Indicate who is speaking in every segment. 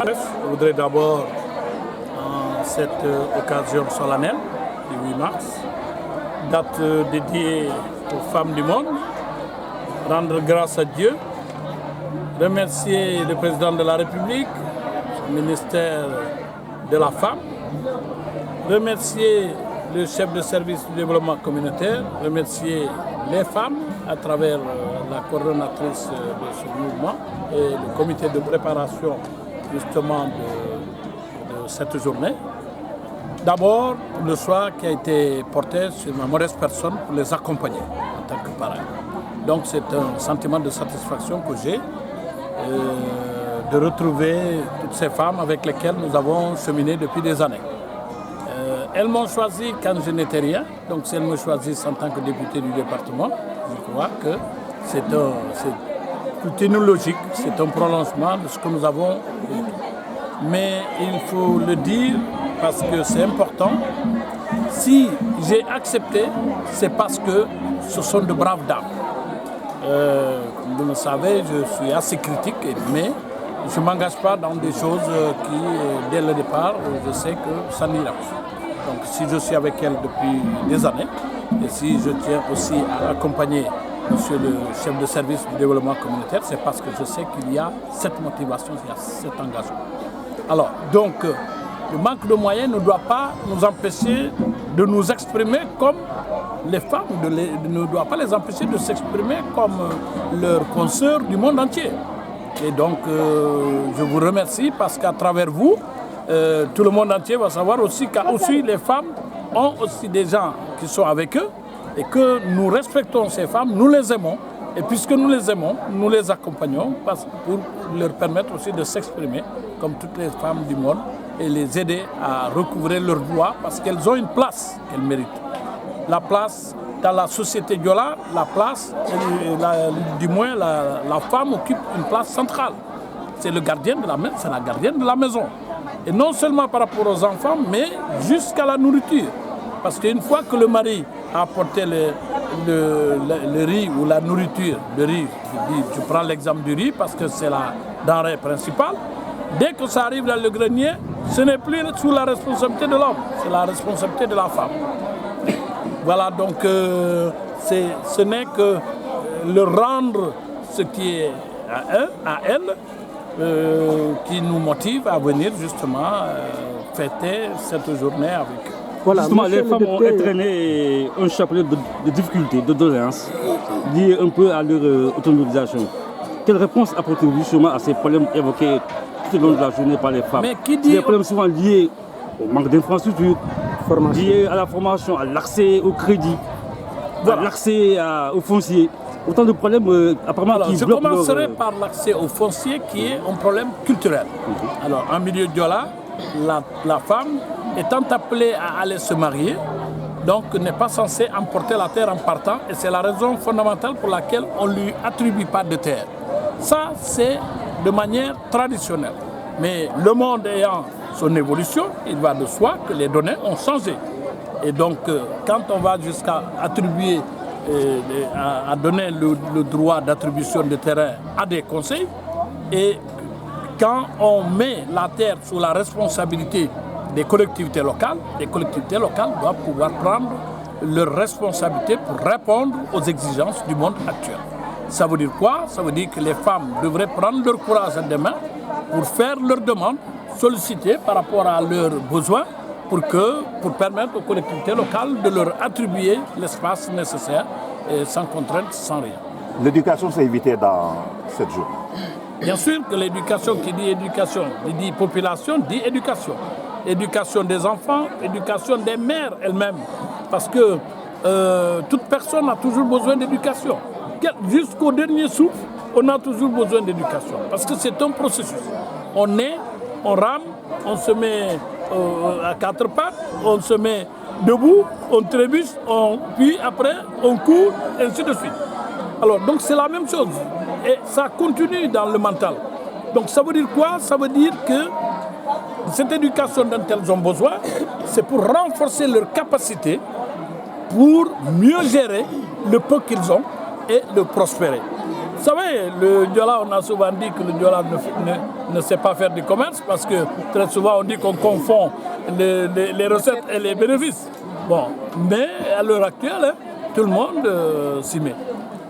Speaker 1: Je voudrais d'abord, en cette occasion solennelle du 8 mars, date dédiée aux femmes du monde, rendre grâce à Dieu, remercier le président de la République, le ministère de la Femme, remercier le chef de service du développement communautaire, remercier les femmes à travers la coordonnatrice de ce mouvement et le comité de préparation justement de cette journée. D'abord, le choix qui a été porté sur ma modeste personne pour les accompagner en tant que parrain. Donc c'est un sentiment de satisfaction que j'ai de retrouver toutes ces femmes avec lesquelles nous avons cheminé depuis des années. Elles m'ont choisi quand je n'étais rien, donc si elles me choisissent en tant que député du département, je crois que tout est une logique, c'est un prolongement de ce que nous avons vécu. Mais il faut le dire parce que c'est important. Si j'ai accepté, c'est parce que ce sont de braves dames. Comme vous le savez, je suis assez critique, mais je ne m'engage pas dans des choses qui, dès le départ, je sais que ça n'ira pas. Donc si je suis avec elle depuis des années, et si je tiens aussi à accompagner monsieur le chef de service du développement communautaire, c'est parce que je sais qu'il y a cette motivation, il y a cet engagement. Alors, donc, le manque de moyens ne doit pas nous empêcher de nous exprimer comme les femmes, ne doit pas les empêcher de s'exprimer comme leurs consoeurs du monde entier. Et donc, je vous remercie parce qu'à travers vous, tout le monde entier va savoir aussi qu'aussi les femmes ont aussi des gens qui sont avec eux et que nous respectons ces femmes, nous les aimons. Et puisque nous les aimons, nous les accompagnons pour leur permettre aussi de s'exprimer comme toutes les femmes du monde et les aider à recouvrer leurs droits parce qu'elles ont une place qu'elles méritent. La place dans la société Diola, la place, du moins la femme occupe une place centrale. C'est la gardienne de la maison. Et non seulement par rapport aux enfants, mais jusqu'à la nourriture. Parce qu'une fois que le mari a apporté le riz ou la nourriture, le riz, je prends l'exemple du riz parce que c'est la denrée principale, dès que ça arrive dans le grenier, ce n'est plus sous la responsabilité de l'homme, c'est la responsabilité de la femme. Voilà, donc ce n'est que leur rendre ce qui est à elle, qui nous motive à venir justement fêter cette journée avec eux.
Speaker 2: Voilà, justement, les femmes ont entraîné un chapelet de difficultés, de doléances, liées un peu à leur autonomisation. Quelle réponse apportez-vous justement à ces problèmes évoqués tout au long de la journée par les femmes?
Speaker 1: Mais qui dit...
Speaker 2: Des problèmes souvent liés au manque d'infrastructures, liés à la formation, à l'accès au crédit, voilà, à l'accès au foncier. Autant de problèmes apparemment qui bloquent.
Speaker 1: Je commencerai par l'accès au foncier qui est un problème culturel. Alors, en milieu Diola, la femme étant appelée à aller se marier, donc n'est pas censée emporter la terre en partant, et c'est la raison fondamentale pour laquelle on ne lui attribue pas de terre. Ça, c'est de manière traditionnelle. Mais le monde ayant son évolution, il va de soi que les données ont changé. Et donc, quand on va jusqu'à attribuer, à donner le droit d'attribution de terrain à des conseils, et quand on met la terre sous la responsabilité des collectivités locales doivent pouvoir prendre leurs responsabilités pour répondre aux exigences du monde actuel. Ça veut dire quoi? Ça veut dire que les femmes devraient prendre leur courage à deux mains pour faire leurs demandes, solliciter par rapport à leurs besoins pour permettre aux collectivités locales de leur attribuer l'espace nécessaire et sans contrainte, sans rien.
Speaker 3: L'éducation s'est évitée dans cette journée.
Speaker 1: Bien sûr que l'éducation, qui dit éducation, qui dit population, dit éducation. Éducation des enfants, éducation des mères elles-mêmes. Parce que toute personne a toujours besoin d'éducation. Jusqu'au dernier souffle, on a toujours besoin d'éducation. Parce que c'est un processus. On naît, on rame, on se met à quatre pattes, on se met debout, on trébuche, puis après on court, et ainsi de suite. Alors, donc c'est la même chose. Et ça continue dans le mental. Donc ça veut dire quoi? Ça veut dire que cette éducation dont elles ont besoin, c'est pour renforcer leur capacité pour mieux gérer le peu qu'ils ont et de prospérer. savez, le Diola, on a souvent dit que le Diola ne sait pas faire du commerce parce que très souvent on dit qu'on confond les recettes et les bénéfices. Bon, mais à l'heure actuelle, hein, tout le monde s'y met.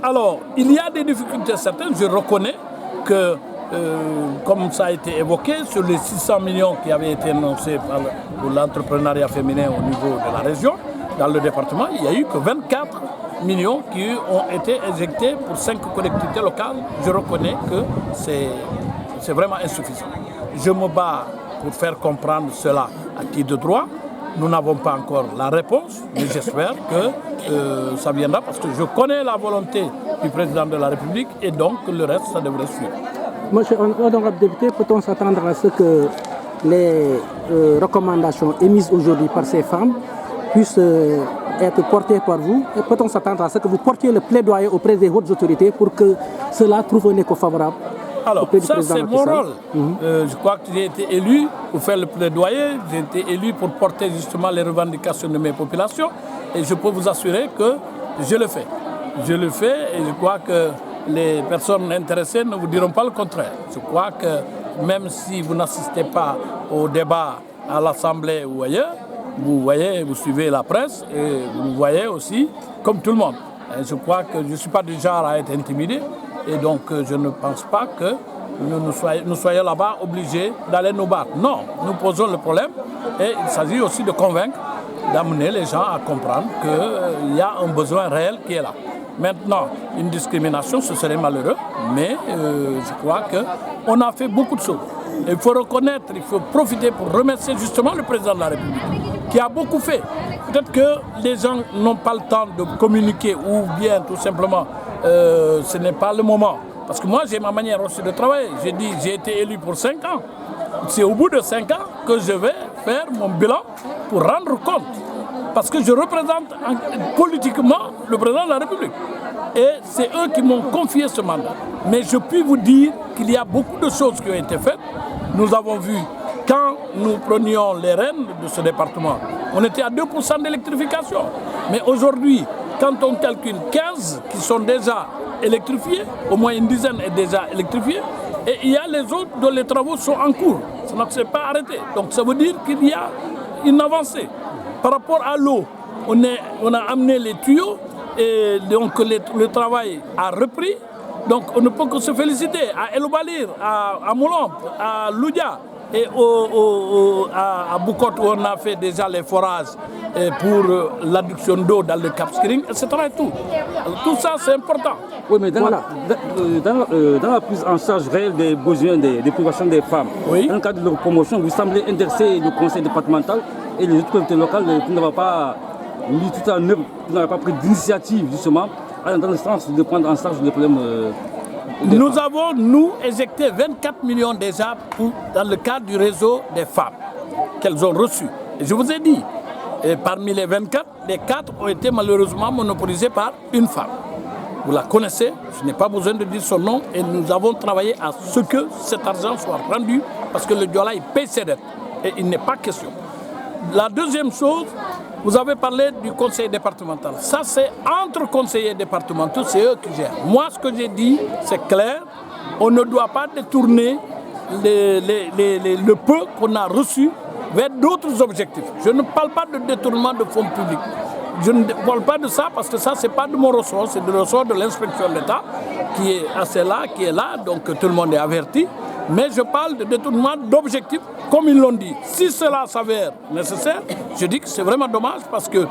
Speaker 1: Alors, il y a des difficultés certaines, je reconnais que, comme ça a été évoqué, sur les 600 millions qui avaient été annoncés pour l'entrepreneuriat féminin au niveau de la région, dans le département, il n'y a eu que 24 millions qui ont été injectés pour 5 collectivités locales. Je reconnais que c'est vraiment insuffisant. Je me bats pour faire comprendre cela à qui de droit. Nous n'avons pas encore la réponse, mais j'espère que ça viendra parce que je connais la volonté du président de la République et donc le reste, ça devrait suivre.
Speaker 4: Monsieur honorable député, peut-on s'attendre à ce que les recommandations émises aujourd'hui par ces femmes puissent être portées par vous? Et peut-on s'attendre à ce que vous portiez le plaidoyer auprès des hautes autorités pour que cela trouve un écho favorable?
Speaker 1: Alors, ça c'est mon rôle. Je crois que j'ai été élu pour faire le plaidoyer, j'ai été élu pour porter justement les revendications de mes populations et je peux vous assurer que je le fais. Je le fais et je crois que les personnes intéressées ne vous diront pas le contraire. Je crois que même si vous n'assistez pas au débat à l'Assemblée ou ailleurs, vous voyez, vous suivez la presse et vous voyez aussi comme tout le monde. Et je crois que je ne suis pas du genre à être intimidé. Et donc, je ne pense pas que nous soyons là-bas obligés d'aller nous battre. Non, nous posons le problème et il s'agit aussi de convaincre, d'amener les gens à comprendre qu'il y a un besoin réel qui est là. Maintenant, une discrimination, ce serait malheureux, mais je crois qu'on a fait beaucoup de choses. Et il faut reconnaître, il faut profiter pour remercier justement le président de la République, qui a beaucoup fait. Peut-être que les gens n'ont pas le temps de communiquer ou bien tout simplement ce n'est pas le moment. Parce que moi, j'ai ma manière aussi de travailler. J'ai dit, j'ai été élu pour 5 ans. C'est au bout de 5 ans que je vais faire mon bilan pour rendre compte. Parce que je représente politiquement le président de la République. Et c'est eux qui m'ont confié ce mandat. Mais je puis vous dire qu'il y a beaucoup de choses qui ont été faites. Nous avons vu, quand nous prenions les rênes de ce département, on était à 2% d'électrification. Mais aujourd'hui, quand on calcule 15 qui sont déjà électrifiés, au moins une dizaine est déjà électrifiée, et il y a les autres dont les travaux sont en cours. Ça ne s'est pas arrêté. Donc ça veut dire qu'il y a une avancée. Par rapport à l'eau, on a amené les tuyaux et donc le travail a repris. Donc on ne peut que se féliciter à El Obalir, à Moulombe, à Loudia et à Boukot où on a fait déjà les forages pour l'adduction d'eau dans le Cap Skirring, etc. Et tout. Alors, tout ça c'est important.
Speaker 2: Oui, mais dans la prise en charge réelle des besoins des populations des femmes,
Speaker 1: oui.
Speaker 2: Dans le cadre de leur promotion, vous semblez intéresser le conseil départemental et les autres collectivités locales qui n'avaient pas mis tout en œuvre, qui n'avaient pas pris d'initiative justement dans le sens de prendre en charge les problèmes.
Speaker 1: Nous avons, éjecté 24 millions déjà dans le cadre du réseau des femmes qu'elles ont reçues. Et je vous ai dit, parmi les 24, les 4 ont été malheureusement monopolisés par une femme. Vous la connaissez, je n'ai pas besoin de dire son nom et nous avons travaillé à ce que cet argent soit rendu parce que le Diola il paye ses dettes et il n'est pas question. La deuxième chose, vous avez parlé du conseil départemental. Ça, c'est entre conseillers départementaux, c'est eux qui gèrent. Moi, ce que j'ai dit, c'est clair. On ne doit pas détourner le peu qu'on a reçu vers d'autres objectifs. Je ne parle pas de détournement de fonds publics. Je ne parle pas de ça parce que ça, ce n'est pas de mon ressort, c'est du ressort de l'inspection de l'État qui est assez là, qui est là, donc tout le monde est averti. Mais je parle de détournement d'objectifs, comme ils l'ont dit. Si cela s'avère nécessaire, je dis que c'est vraiment dommage parce qu'il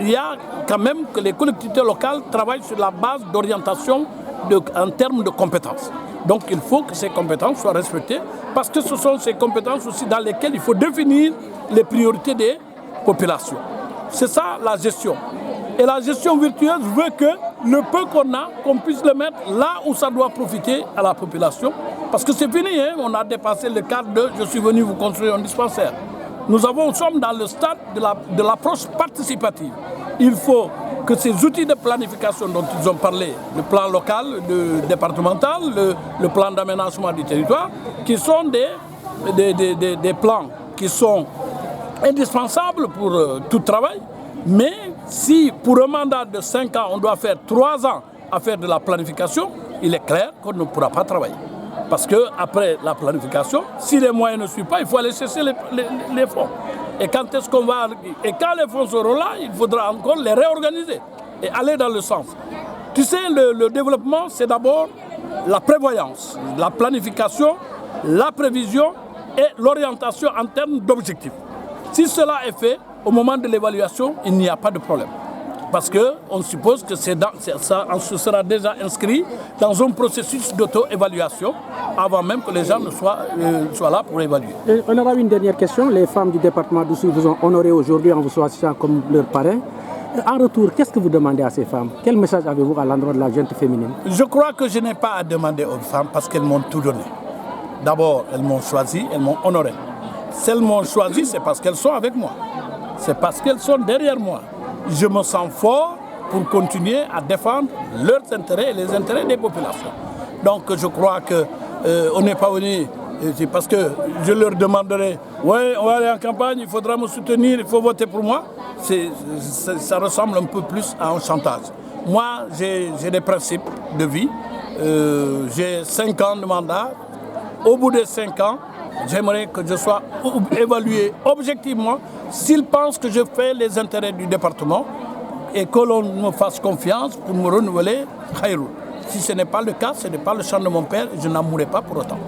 Speaker 1: y a quand même que les collectivités locales travaillent sur la base d'orientation en termes de compétences. Donc il faut que ces compétences soient respectées parce que ce sont ces compétences aussi dans lesquelles il faut définir les priorités des populations. C'est ça la gestion. Et la gestion virtueuse veut que le peu qu'on a, qu'on puisse le mettre là où ça doit profiter à la population. Parce que c'est fini, hein? On a dépassé le cadre de « je suis venu vous construire un dispensaire ». Nous sommes dans le stade de l'approche participative. Il faut que ces outils de planification dont ils ont parlé, le plan local, le départemental, le plan d'aménagement du territoire, qui sont des plans qui sont indispensables pour tout travail. Mais si pour un mandat de 5 ans, on doit faire 3 ans à faire de la planification, il est clair qu'on ne pourra pas travailler. Parce qu'après la planification, si les moyens ne suivent pas, il faut aller chercher les fonds. Et quand est-ce qu'on va... Et quand les fonds seront là, il faudra encore les réorganiser et aller dans le sens. Tu sais, le développement, c'est d'abord la prévoyance, la planification, la prévision et l'orientation en termes d'objectifs. Si cela est fait, au moment de l'évaluation, il n'y a pas de problème. Parce qu'on suppose que ça sera déjà inscrit dans un processus d'auto-évaluation avant même que les gens ne soient là pour évaluer.
Speaker 4: Et on aura une dernière question. Les femmes du département d'Oussouye vous ont honoré aujourd'hui en vous choisissant comme leur parrain. En retour, qu'est-ce que vous demandez à ces femmes? Quel message avez-vous à l'endroit de la gente féminine?
Speaker 1: Je crois que je n'ai pas à demander aux femmes parce qu'elles m'ont tout donné. D'abord, elles m'ont choisi, elles m'ont honoré. Si elles m'ont choisi, c'est parce qu'elles sont avec moi. C'est parce qu'elles sont derrière moi. Je me sens fort pour continuer à défendre leurs intérêts et les intérêts des populations. Donc je crois qu'on n'est pas venu, parce que je leur demanderai, ouais, on va aller en campagne, il faudra me soutenir, il faut voter pour moi. Ça ressemble un peu plus à un chantage. Moi, j'ai des principes de vie, j'ai 5 ans de mandat. Au bout de 5 ans, j'aimerais que je sois évalué objectivement s'ils pensent que je fais les intérêts du département et que l'on me fasse confiance pour me renouveler. Si ce n'est pas le cas, ce n'est pas le champ de mon père, je n'en mourrai pas pour autant.